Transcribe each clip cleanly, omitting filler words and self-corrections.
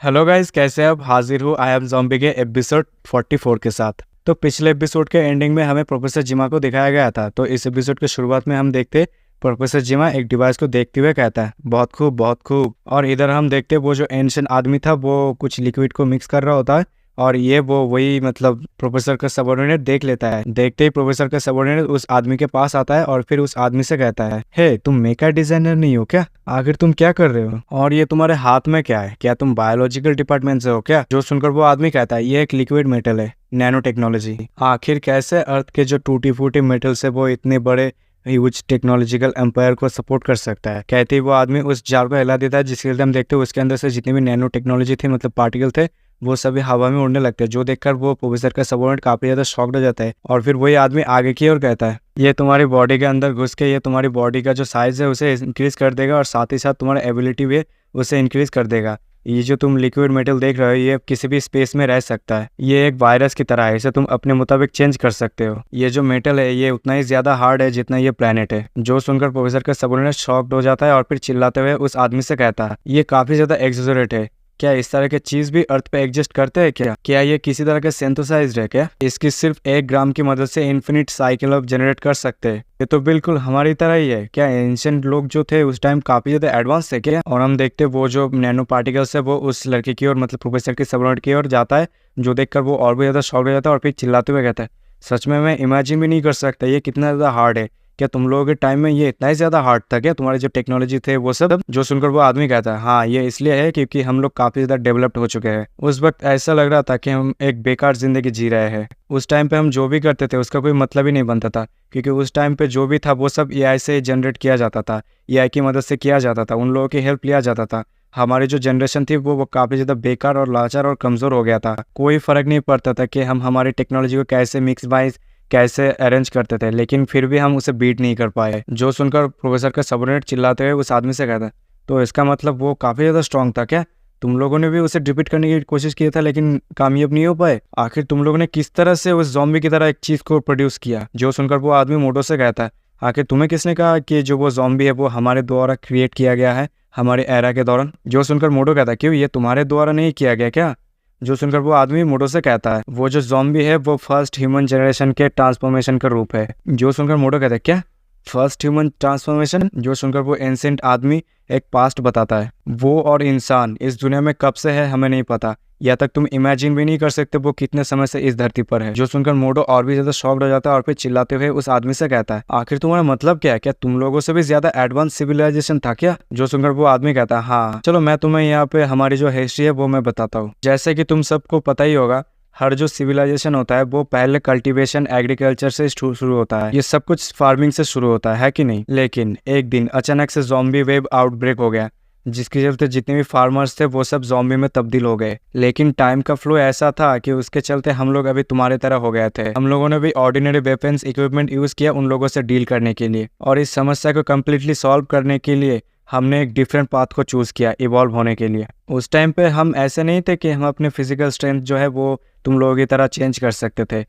Hello guys, कैसे अब हाजिर हूँ आई एम ज़ॉम्बी के एपिसोड 44 के साथ। तो पिछले एपिसोड के एंडिंग में हमें प्रोफेसर जिमा को दिखाया गया था। तो इस एपिसोड के शुरुआत में हम देखते प्रोफेसर जिमा एक डिवाइस को देखते हुए कहता है, बहुत खूब बहुत खूब। और इधर हम देखते वो जो एंशिएंट आदमी था वो कुछ लिक्विड को मिक्स कर रहा होता है। और ये वो वही मतलब प्रोफेसर का सबऑर्डिनेट देख लेता है। देखते ही प्रोफेसर का सबऑर्डिनेट उस आदमी के पास आता है और फिर उस आदमी से कहता है, हे तुम मेका डिजाइनर नहीं हो क्या? आखिर तुम क्या कर रहे हो? और ये तुम्हारे हाथ में क्या है? क्या तुम बायोलॉजिकल डिपार्टमेंट से हो क्या? जो सुनकर वो आदमी कहता है, ये एक लिक्विड मेटल है, नैनो टेक्नोलॉजी। आखिर कैसे अर्थ के जो टूटी फूटी मेटल से वो इतने बड़े ह्यूज टेक्नोलॉजिकल एम्पायर को सपोर्ट कर सकता है? कहते ही वो आदमी उस जार को हिला देता है, जिसके लिए हम देखते हैं उसके अंदर से जितने भी नैनो टेक्नोलॉजी थे, मतलब पार्टिकल थे, वो सभी हवा में उड़ने लगते हैं। जो देखकर वो प्रोफेसर का सबऑर्डिनेट काफी ज्यादा शॉक्ड हो जाता है। और फिर वही आदमी आगे की ओर कहता है, ये तुम्हारी बॉडी के अंदर घुस के ये तुम्हारी बॉडी का जो साइज है उसे इंक्रीज कर देगा और साथ ही साथ तुम्हारा एबिलिटी भी उसे इंक्रीज कर देगा। ये जो तुम लिक्विड मेटल देख रहे हो ये किसी भी स्पेस में रह सकता है। ये एक वायरस की तरह है, इसे तुम अपने मुताबिक चेंज कर सकते हो। ये जो मेटल है ये उतना ही ज्यादा हार्ड है जितना ये प्लेनेट है। जो सुनकर प्रोफेसर का सबऑर्डिनेट शॉक्ड हो जाता है और फिर चिल्लाते हुए उस आदमी से कहता है, ये काफी ज्यादा एक्सैजरेट है। क्या इस तरह के चीज भी अर्थ पे एग्जिस्ट करते हैं क्या ये किसी तरह के सिंथेसाइज्ड है क्या? इसकी सिर्फ 1 ग्राम की मदद से इन्फिनिट साइकिल ऑफ जनरेट कर सकते हैं। ये तो बिल्कुल हमारी तरह ही है। क्या एंशिएंट लोग जो थे उस टाइम काफी ज्यादा एडवांस थे क्या? और हम देखते वो जो नैनो पार्टिकल्स है वो उस लड़के की ओर मतलब प्रोफेसर के सबऑर्डिनेट की ओर जाता है। जो देखकर वो और भी ज्यादा शॉक हो जाता है और फिर चिल्लाते हुए कहता है, सच में मैं इमेजिन भी नहीं कर सकता ये कितना ज्यादा हार्ड है। क्या तुम लोगों के टाइम में ये इतना ही ज्यादा हार्ड था क्या, तुम्हारे जो टेक्नोलॉजी थे वो सब? जो सुनकर वो आदमी कहता है, हाँ ये इसलिए है क्योंकि हम लोग काफी ज्यादा डेवलप्ड हो चुके हैं। उस वक्त ऐसा लग रहा था कि हम एक बेकार जिंदगी जी रहे हैं। उस टाइम पे हम जो भी करते थे उसका कोई मतलब ही नहीं बनता था, क्योंकि उस टाइम पे जो भी था वो सब एआई से जनरेट किया जाता था, एआई की मदद से किया जाता था, उन लोगों की हेल्प लिया जाता था। हमारी जो जनरेशन थी वो काफी ज्यादा बेकार और लाचार और कमजोर हो गया था। कोई फर्क नहीं पड़ता था कि हम हमारी टेक्नोलॉजी को कैसे मिक्स बाइस कैसे अरेंज करते थे, लेकिन फिर भी हम उसे बीट नहीं कर पाए। जो सुनकर प्रोफेसर का सबऑर्डिनेट चिल्लाते हुए उस आदमी से कहता, तो इसका मतलब वो काफी ज्यादा स्ट्रांग था क्या? तुम लोगों ने भी उसे डिफीट करने की कोशिश की था लेकिन कामयाब नहीं हो पाए। आखिर तुम लोगों ने किस तरह से उस ज़ॉम्बी की तरह एक चीज को प्रोड्यूस किया? जो सुनकर वो आदमी मोटो से कहता है, आखिर तुम्हें किसने कहा कि जो वो ज़ॉम्बी है वो हमारे द्वारा क्रिएट किया गया है हमारे एरा के दौरान? जो सुनकर मोटो कहता है, क्यों ये तुम्हारे द्वारा नहीं किया गया क्या? जो सुनकर वो आदमी मोटो से कहता है, वो जो ज़ॉम्बी है वो फर्स्ट ह्यूमन जनरेशन के ट्रांसफॉर्मेशन का रूप है। जो सुनकर मोटो कहता है, क्या फर्स्ट ह्यूमन ट्रांसफॉर्मेशन? जो सुनकर वो एंशिएंट आदमी एक पास्ट बताता है, वो और इंसान इस दुनिया में कब से है हमें नहीं पता, या तक तुम इमेजिन भी नहीं कर सकते वो कितने समय से इस धरती पर है। जो सुनकर मोटो और भी ज्यादा शॉक्ड हो जाता है और फिर चिल्लाते हुए उस आदमी से कहता है, आखिर तुम्हारा मतलब क्या है? क्या तुम लोगों से भी ज्यादा एडवांस सिविलाइजेशन था क्या? जो सुनकर वो आदमी कहता है, हाँ चलो मैं तुम्हें यहाँ पे हमारी जो हिस्ट्री है वो मैं बताता हूँ। जैसे कि तुम सबको पता ही होगा, हर जो सिविलाइजेशन होता है वो पहले कल्टीवेशन एग्रीकल्चर से शुरू होता है। ये सब कुछ फार्मिंग से शुरू होता है कि नहीं? लेकिन एक दिन अचानक से ज़ॉम्बी वेव आउटब्रेक हो गया, जिसके चलते जितने भी फार्मर्स थे वो सब ज़ॉम्बी में तब्दील हो गए। लेकिन टाइम का फ्लो ऐसा था कि उसके चलते हम लोग अभी तुम्हारे तरह हो गए थे। हम लोगों ने भी ऑर्डिनरी वेपन्स इक्विपमेंट यूज किया उन लोगों से डील करने के लिए, और इस समस्या को कम्प्लीटली सॉल्व करने के लिए हमने एक डिफरेंट पाथ को चूज किया इवॉल्व होने के लिए। उस टाइम पे हम ऐसे नहीं थे कि हम अपने फिजिकल स्ट्रेंथ जो है वो तुम लोगों की तरह चेंज कर सकते थे,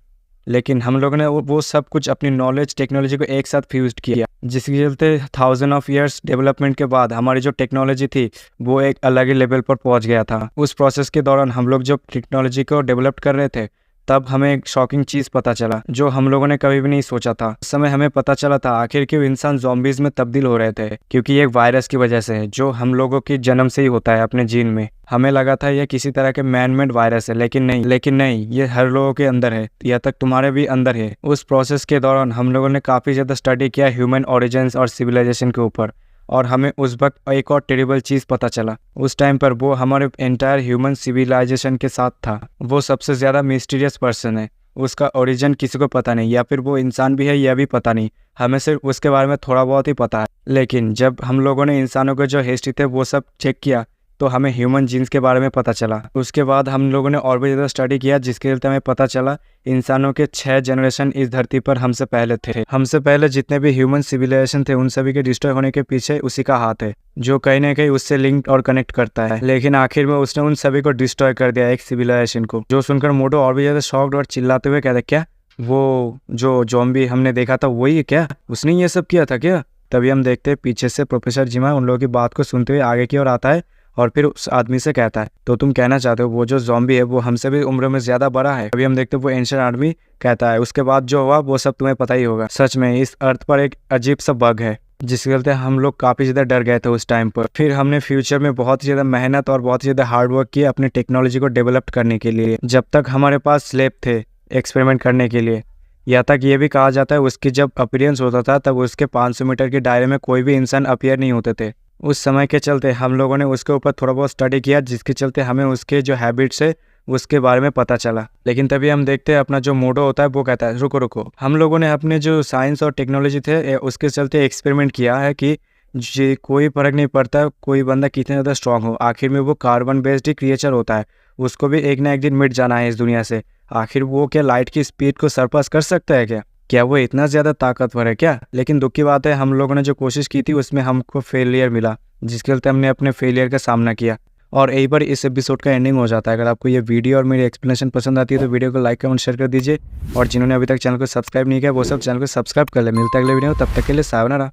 लेकिन हम लोगों ने वो सब कुछ अपनी नॉलेज टेक्नोलॉजी को एक साथ फ्यूज्ड किया, जिसके चलते 1000 ऑफ ईयर्स डेवलपमेंट के बाद हमारी जो टेक्नोलॉजी थी वो एक अलग ही लेवल पर पहुंच गया था। उस प्रोसेस के दौरान हम लोग जब टेक्नोलॉजी को डेवलप कर रहे थे तब हमें एक शॉकिंग चीज पता चला जो हम लोगों ने कभी भी नहीं सोचा था। उस समय हमें पता चला था आखिर क्यों इंसान ज़ॉम्बीज में तब्दील हो रहे थे, क्योंकि एक वायरस की वजह से है जो हम लोगों की जन्म से ही होता है अपने जीन में। हमें लगा था यह किसी तरह के मैन मेड वायरस है, लेकिन नहीं, ये हर लोगों के अंदर है, या तक तुम्हारे भी अंदर है। उस प्रोसेस के दौरान हम लोगों ने काफी ज्यादा स्टडी किया ह्यूमन ओरिजिन्स और सिविलाइजेशन के ऊपर, और हमें उस वक्त एक और टेरिबल चीज पता चला। उस टाइम पर वो हमारे एंटायर ह्यूमन सिविलाइजेशन के साथ था। वो सबसे ज्यादा मिस्टीरियस पर्सन है, उसका ओरिजिन किसी को पता नहीं, या फिर वो इंसान भी है यह भी पता नहीं, हमें सिर्फ उसके बारे में थोड़ा बहुत ही पता है। लेकिन जब हम लोगों ने इंसानों के जो हिस्ट्री थे वो सब चेक किया तो हमें ह्यूमन जीन्स के बारे में पता चला। उसके बाद हम लोगों ने और भी ज़्यादा स्टडी किया, जिसके चलते हमें पता चला इंसानों के 6 जनरेशन इस धरती पर हमसे पहले थे। हमसे पहले जितने भी ह्यूमन सिविलाइजेशन थे उन सभी के डिस्ट्रॉय होने के पीछे उसी का हाथ है, जो कहीं ना कहीं उससे लिंक और कनेक्ट करता है। लेकिन आखिर में उसने उन सभी को डिस्ट्रॉय कर दिया, एक सिविलाइजेशन को। जो सुनकर मोटो और भी ज़्यादा शॉक्ड और चिल्लाते हुए कहते, क्या वो जो ज़ॉम्बी हमने देखा था वही है क्या? उसने ये सब किया था क्या? तभी हम देखते हैं पीछे से प्रोफेसर जिमा उन लोगों की बात को सुनते हुए आगे की ओर आता है और फिर उस आदमी से कहता है, तो तुम कहना चाहते हो वो जो ज़ॉम्बी है वो हमसे भी उम्र में ज़्यादा बड़ा है? अभी हम देखते हैं वो एंशिएंट आदमी कहता है, उसके बाद जो हुआ वो सब तुम्हें पता ही होगा। सच में इस अर्थ पर एक अजीब सा बग है जिसके चलते हम लोग काफ़ी ज़्यादा डर गए थे उस टाइम पर। फिर हमने फ्यूचर में बहुत ही ज़्यादा मेहनत और बहुत ही ज़्यादा हार्ड वर्क किया अपनी टेक्नोलॉजी को डेवलप करने के लिए। जब तक हमारे पास स्लेब थे एक्सपेरिमेंट करने के लिए, यहाँ तक ये भी कहा जाता है उसकी जब अपीयरेंस होता था तब उसके 500 मीटर के दायरे में कोई भी इंसान अपीयर नहीं होते थे। उस समय के चलते हम लोगों ने उसके ऊपर थोड़ा बहुत स्टडी किया, जिसके चलते हमें उसके जो हैबिट्स है उसके बारे में पता चला। लेकिन तभी हम देखते हैं अपना जो मोडो होता है वो कहता है रुको रुको, हम लोगों ने अपने जो साइंस और टेक्नोलॉजी थे उसके चलते एक्सपेरिमेंट किया है कि जी कोई फर्क नहीं पड़ता कोई बंदा कितने ज़्यादा स्ट्रांग हो, आखिर में वो कार्बन बेस्ड ही क्रिएचर होता है, उसको भी एक ना एक दिन मिट जाना है इस दुनिया से। आखिर वो क्या लाइट की स्पीड को सरपास कर सकता है क्या वो इतना ज़्यादा ताकतवर है क्या? लेकिन दुख की बात है हम लोगों ने जो कोशिश की थी उसमें हमको फेलियर मिला, जिसके चलते हमने अपने फेलियर का सामना किया। और यही पर इस एपिसोड का एंडिंग हो जाता है। अगर आपको ये वीडियो और मेरी एक्सप्लेनेशन पसंद आती है तो वीडियो को लाइक कमेंट शेयर कर दीजिए, और जिन्होंने अभी तक चैनल को सब्सक्राइब नहीं किया वो सब चैनल को सब्सक्राइब कर ले। मिलता है अगले वीडियो, तब तक के लिए सायोनारा।